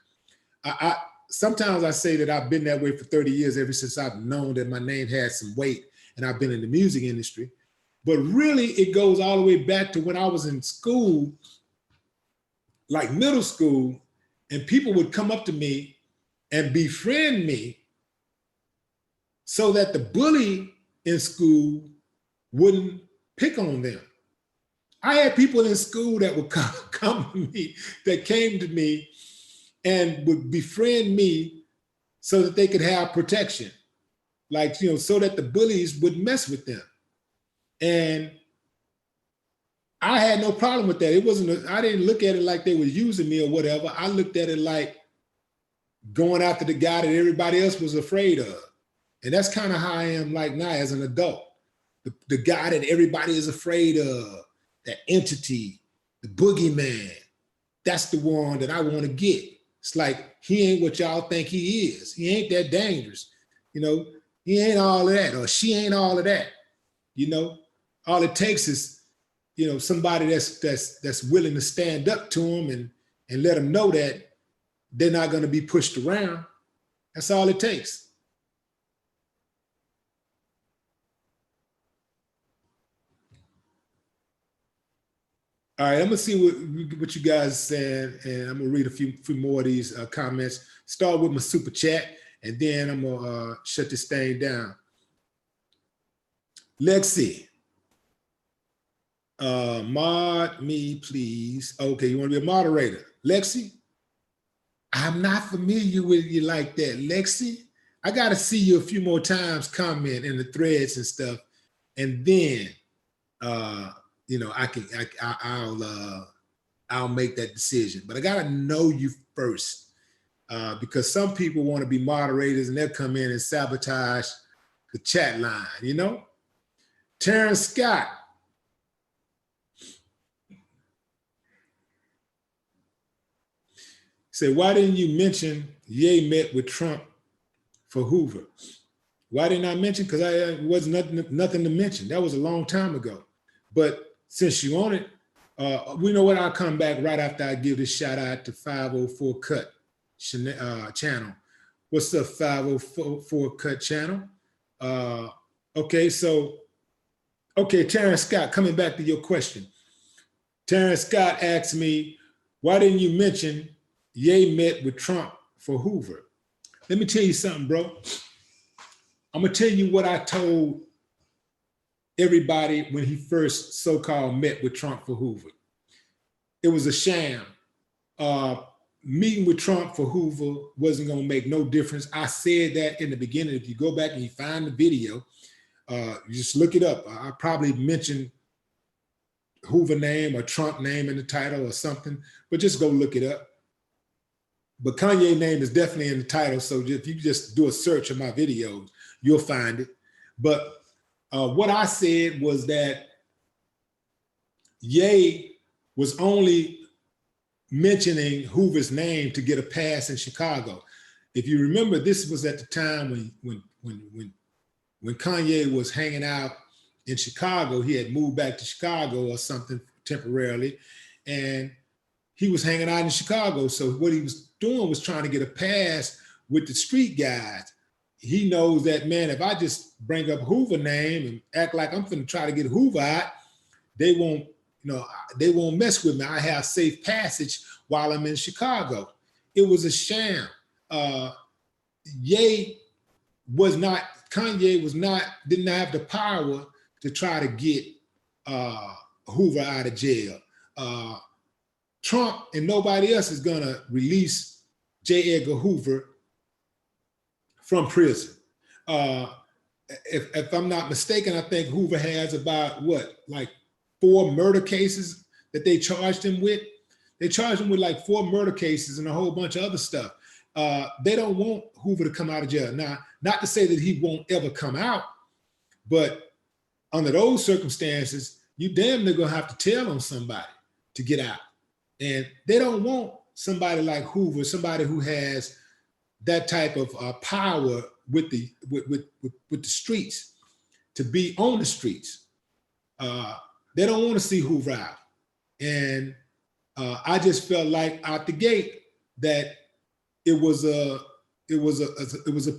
Sometimes I say that I've been that way for 30 years, ever since I've known that my name had some weight and I've been in the music industry. But really, it goes all the way back to when I was in school, like middle school, and people would come up to me and befriend me so that the bully in school wouldn't pick on them. I had people in school that would come to me, that came to me and would befriend me so that they could have protection. Like, you know, so that the bullies wouldn't mess with them. And I had no problem with that. It wasn't, I didn't look at it like they were using me or whatever. I looked at it like going after the guy that everybody else was afraid of. And that's kind of how I am like now as an adult. The guy that everybody is afraid of, that entity, the boogeyman, that's the one that I want to get. It's like, he ain't what y'all think he is. He ain't that dangerous. You know, he ain't all of that, or she ain't all of that. You know, all it takes is, you know, somebody that's willing to stand up to them and let them know that they're not going to be pushed around. That's all it takes. All right, I'm gonna see what you guys said, and I'm gonna read a few more of these comments. Start with my super chat, and then I'm gonna shut this thing down. Lexi, mod me, please. Okay, you want to be a moderator, Lexi? I'm not familiar with you like that, Lexi. I got to see you a few more times comment in the threads and stuff, and then you know, I'll make that decision. But I gotta know you first, because some people want to be moderators and they'll come in and sabotage the chat line, you know? Terrence Scott. Said, why didn't you mention Ye met with Trump for Hoover? Why didn't I mention? Because it wasn't nothing to mention. That was a long time ago. But since you own it, we know what, I'll come back right after I give this shout out to 504 Cut channel. What's up, 504 Cut channel? Okay, so, okay, Terrence Scott, coming back to your question. Terrence Scott asked me, why didn't you mention Ye met with Trump for Hoover? Let me tell you something, bro. I'm gonna tell you what I told everybody when he first so-called met with Trump for Hoover. It was a sham. Meeting with Trump for Hoover wasn't gonna make no difference. I said that in the beginning. If you go back and you find the video, you just look it up. I probably mentioned Hoover name or Trump name in the title or something, but just go look it up. But Kanye name is definitely in the title, so if you just do a search of my videos, you'll find it. But what I said was that Ye was only mentioning Hoover's name to get a pass in Chicago. If you remember, this was at the time when Kanye was hanging out in Chicago. He had moved back to Chicago or something temporarily, and he was hanging out in Chicago. So what he was doing was trying to get a pass with the street guys. He knows that, man, if I just bring up Hoover name and act like I'm finna try to get Hoover out, they won't, you know, they won't mess with me. I have safe passage while I'm in Chicago. It was a sham. Kanye didn't have the power to try to get Hoover out of jail. Trump and nobody else is gonna release J. Edgar Hoover from prison. If I'm not mistaken, I think Hoover has about what, like 4 murder cases that they charged him with. They charged him with like 4 murder cases and a whole bunch of other stuff. They don't want Hoover to come out of jail. Now, not to say that he won't ever come out, but under those circumstances, you damn near gonna have to tell on somebody to get out. And they don't want somebody like Hoover, somebody who has that type of power with the streets, to be on the streets. They don't want to see Hoover out. And I just felt like out the gate that it was a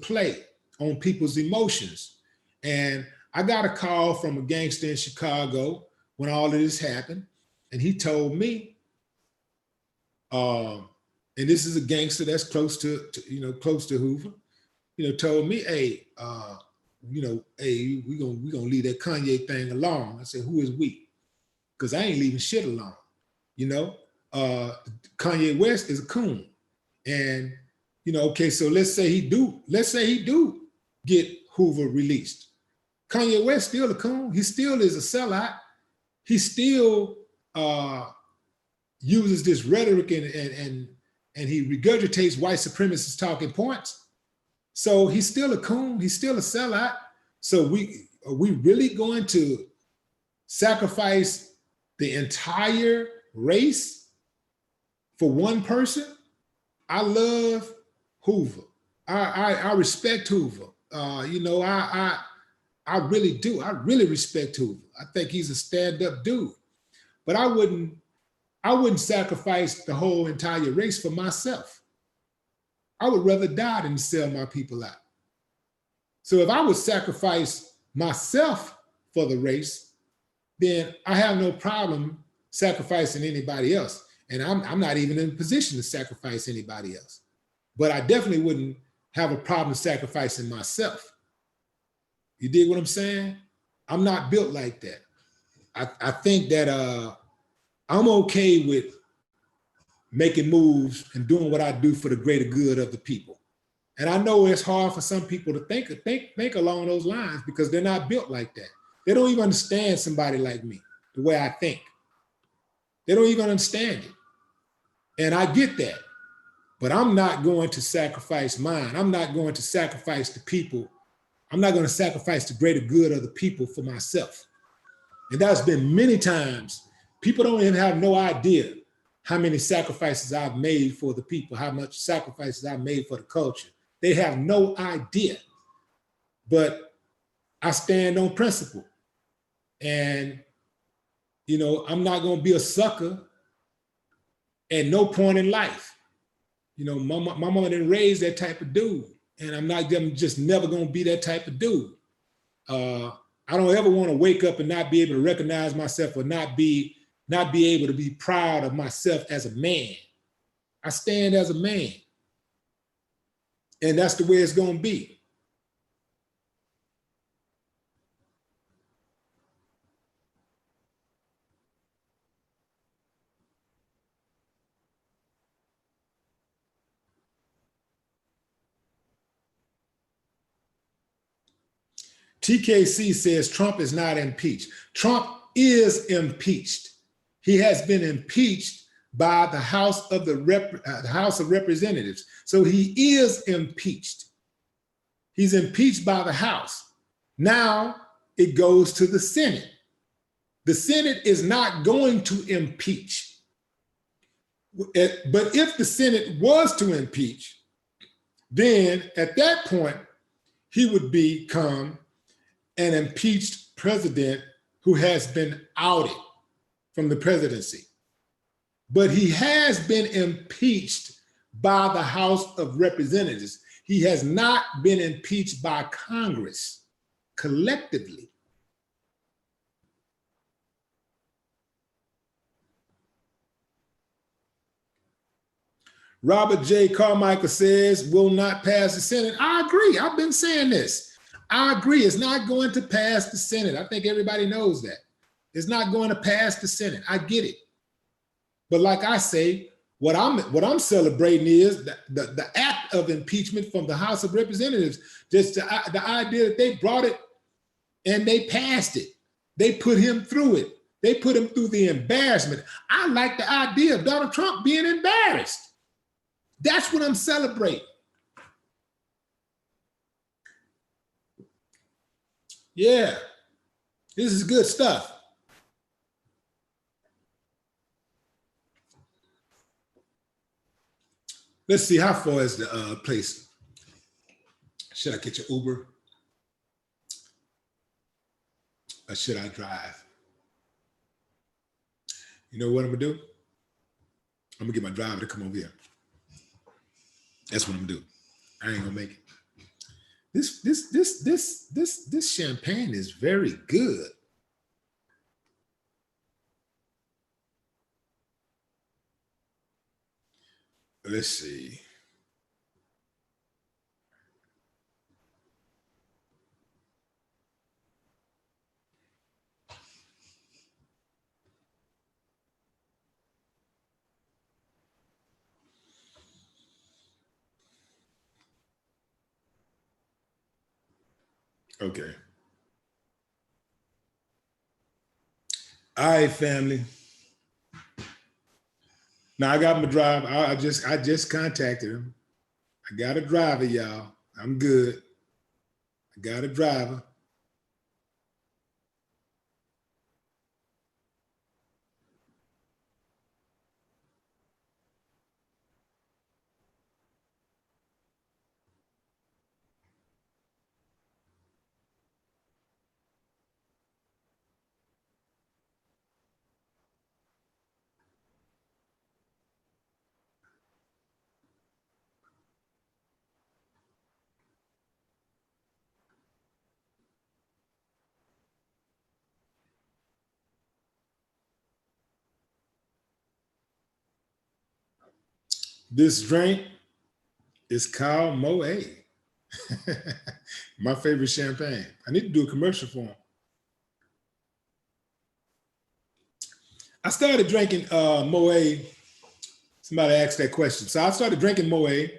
play on people's emotions. And I got a call from a gangster in Chicago when all of this happened, and he told me, and this is a gangster that's close to Hoover, told me, hey, we gonna leave that Kanye thing alone. I said, who is we? Because I ain't leaving shit alone. Kanye West is a coon. And, okay, so let's say he do get Hoover released. Kanye West still a coon. He still is a sellout. He still uses this rhetoric and he regurgitates white supremacist talking points. So he's still a coon. He's still a sellout. So are we really going to sacrifice the entire race for one person? I love Hoover. I respect Hoover. I really do. I really respect Hoover. I think he's a stand-up dude. But I wouldn't sacrifice the whole entire race for myself. I would rather die than sell my people out. So if I would sacrifice myself for the race, then I have no problem sacrificing anybody else. And I'm not even in a position to sacrifice anybody else. But I definitely wouldn't have a problem sacrificing myself. You dig what I'm saying? I'm not built like that. I think that I'm okay with making moves and doing what I do for the greater good of the people. And I know it's hard for some people to think along those lines because they're not built like that. They don't even understand somebody like me, the way I think. They don't even understand it. And I get that. But I'm not going to sacrifice mine. I'm not going to sacrifice the people. I'm not going to sacrifice the greater good of the people for myself. And that's been many times. People don't even have no idea how many sacrifices I've made for the people, how much sacrifices I've made for the culture. They have no idea. But I stand on principle. And, I'm not going to be a sucker at no point in life. My mama didn't raise that type of dude. And I'm just never going to be that type of dude. I don't ever want to wake up and not be able to recognize myself or not be able to be proud of myself as a man. I stand as a man. And that's the way it's going to be. TKC says Trump is not impeached. Trump is impeached. He has been impeached by the House of Representatives. So he is impeached. He's impeached by the House. Now it goes to the Senate. The Senate is not going to impeach. But if the Senate was to impeach, then at that point, he would become an impeached president who has been outed from the presidency. But he has been impeached by the House of Representatives. He has not been impeached by Congress collectively. Robert J. Carmichael says, will not pass the Senate. I agree. I've been saying this. I agree. It's not going to pass the Senate. I think everybody knows that. It's not going to pass the Senate. I get it. But like I say, What I'm celebrating is the act of impeachment from the House of Representatives, just the idea that they brought it and they passed it. They put him through it. They put him through the embarrassment. I like the idea of Donald Trump being embarrassed. That's what I'm celebrating. Yeah, this is good stuff. Let's see, how far is the place? Should I get your Uber? Or should I drive? You know what I'm gonna do? I'm gonna get my driver to come over here. That's what I'm gonna do. I ain't gonna make it. This champagne is very good. Let's see. Okay. All right, family. Now I got my driver. I just contacted him. I got a driver, y'all. I'm good. I got a driver. This drink is called Moet. My favorite champagne. I need to do a commercial for him. I started drinking Moet. Somebody asked that question. So I started drinking Moet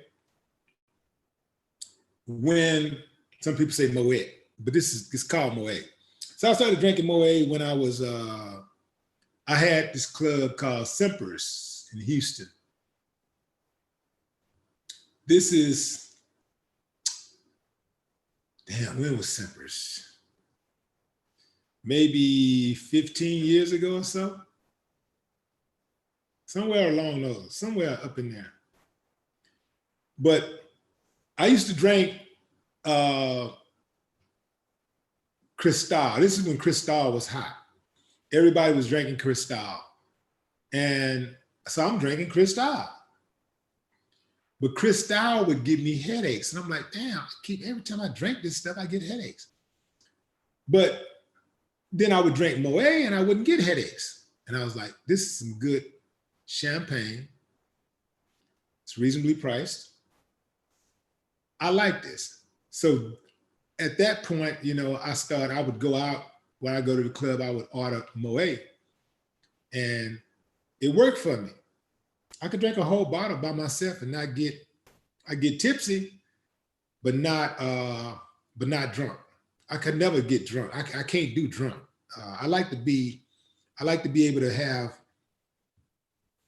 when some people say Moet, but it's called Moet. So I started drinking Moet when I was, I had this club called Simpers in Houston. This is, damn, when was Simpers? Maybe 15 years ago or so. Somewhere along those, somewhere up in there. But I used to drink Cristal. This is when Cristal was hot. Everybody was drinking Cristal. And so I'm drinking Cristal. But Cristal would give me headaches. And I'm like, damn, every time I drink this stuff, I get headaches. But then I would drink Moet and I wouldn't get headaches. And I was like, this is some good champagne. It's reasonably priced. I like this. So at that point, you know, I would go out, when I go to the club, I would order Moet. And it worked for me. I could drink a whole bottle by myself and I get tipsy, but not drunk. I could never get drunk. I can't do drunk. I like to be able to have,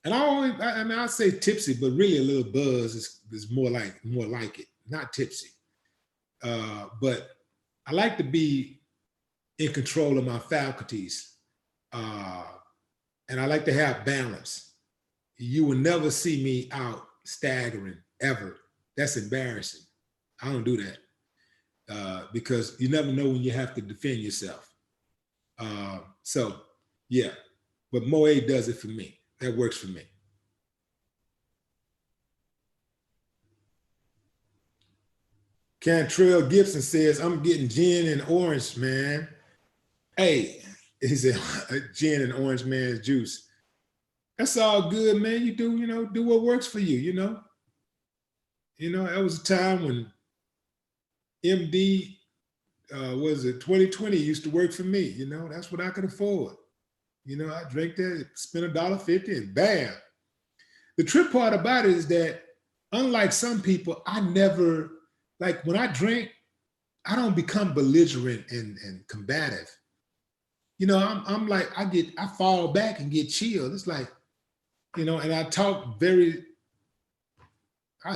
and I say tipsy, but really a little buzz is more like it, not tipsy. But I like to be in control of my faculties. And I like to have balance. You will never see me out staggering ever. That's embarrassing. I don't do that because you never know when you have to defend yourself. So yeah, but Moet does it for me. That works for me. Cantrell Gibson says, I'm getting gin and orange, man. Hey, he said, gin and orange man's juice. That's all good, man. You do what works for you, you know? You know, that was a time when MD, 2020 used to work for me, you know? That's what I could afford. You know, I drank that, spent $1.50 and bam. the trip part about it is that unlike some people, I never, like when I drink, I don't become belligerent and combative. You know, I'm like, I fall back and get chilled. It's like, you know, and I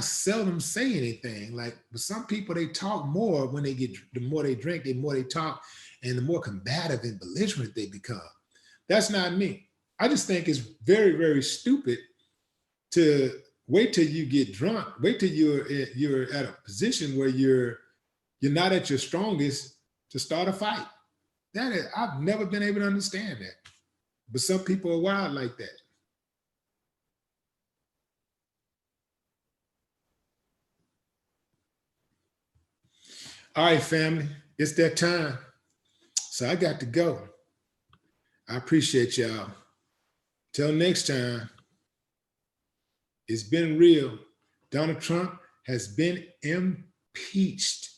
seldom say anything. Like, but some people, they talk more when they get, the more they drink, the more they talk, and the more combative and belligerent they become. That's not me. I just think it's very, very stupid to wait till you get drunk, wait till you're at a position where you're not at your strongest to start a fight. I've never been able to understand that. But some people are wild like that. All right, family, it's that time. So I got to go. I appreciate y'all. Till next time, it's been real. Donald Trump has been impeached.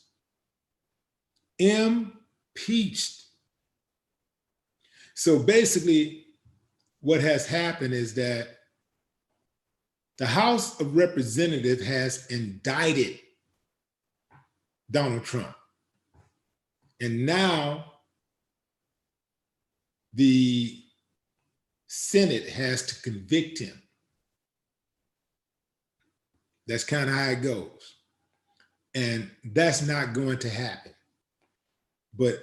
Impeached. So basically, what has happened is that the House of Representatives has indicted Donald Trump. And now the Senate has to convict him. That's kind of how it goes. And that's not going to happen. But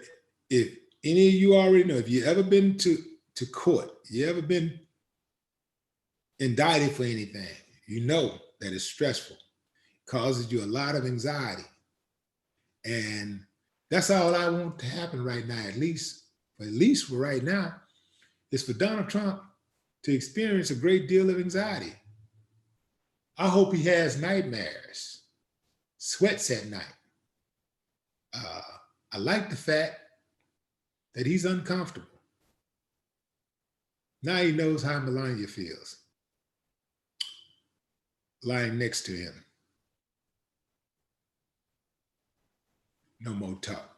if any of you already know, if you ever been to court, you ever been indicted for anything, you know that it's stressful, causes you a lot of anxiety. And that's all I want to happen right now, at least for right now, is for Donald Trump to experience a great deal of anxiety. I hope he has nightmares, sweats at night. I like the fact that he's uncomfortable. Now he knows how Melania feels, lying next to him. No more talk.